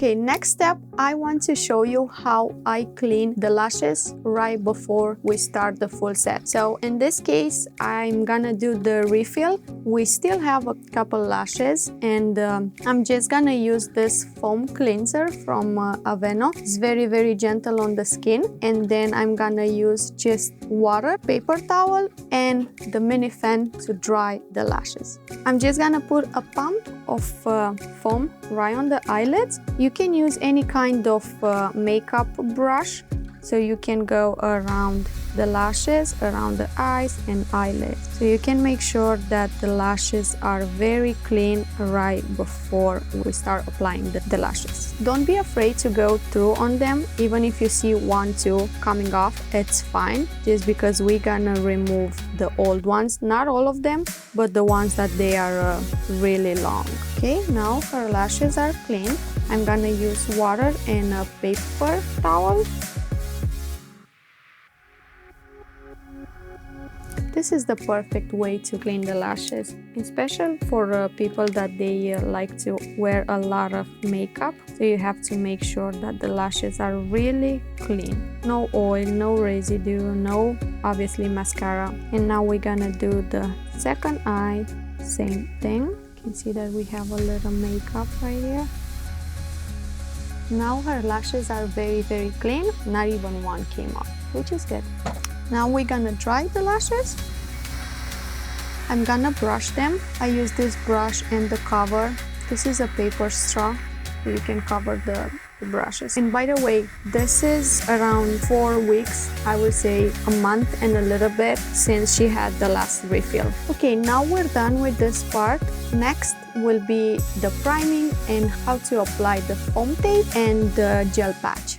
Okay, next step, I want to show you how I clean the lashes right before we start the full set. So in this case, I'm gonna do the refill. We still have a couple lashes, and I'm just gonna use this foam cleanser from Aveno. It's very, very gentle on the skin. And then I'm gonna use just water, paper towel, and the mini fan to dry the lashes. I'm just gonna put a pump of foam right on the eyelids. You can use any kind of makeup brush, so you can go around the lashes, around the eyes and eyelids. So you can make sure that the lashes are very clean right before we start applying the lashes. Don't be afraid to go through on them. Even if you see 1, 2 coming off, it's fine, just because we're gonna remove the old ones, not all of them, but the ones that they are really long. Okay, now her lashes are clean. I'm gonna use water and a paper towel. This is the perfect way to clean the lashes, especially for people that they like to wear a lot of makeup. So you have to make sure that the lashes are really clean. No oil, no residue, no obviously mascara. And now we're gonna do the second eye, same thing. You can see that we have a little makeup right here. Now her lashes are very, very clean. Not even one came off, which is good. Now we're gonna dry the lashes. I'm gonna brush them. I use this brush and the cover. This is a paper straw, so you can cover the brushes. And by the way, this is around 4 weeks, I would say a month and a little bit since she had the last refill. Okay, now we're done with this part. Next will be the priming and how to apply the foam tape and the gel patch.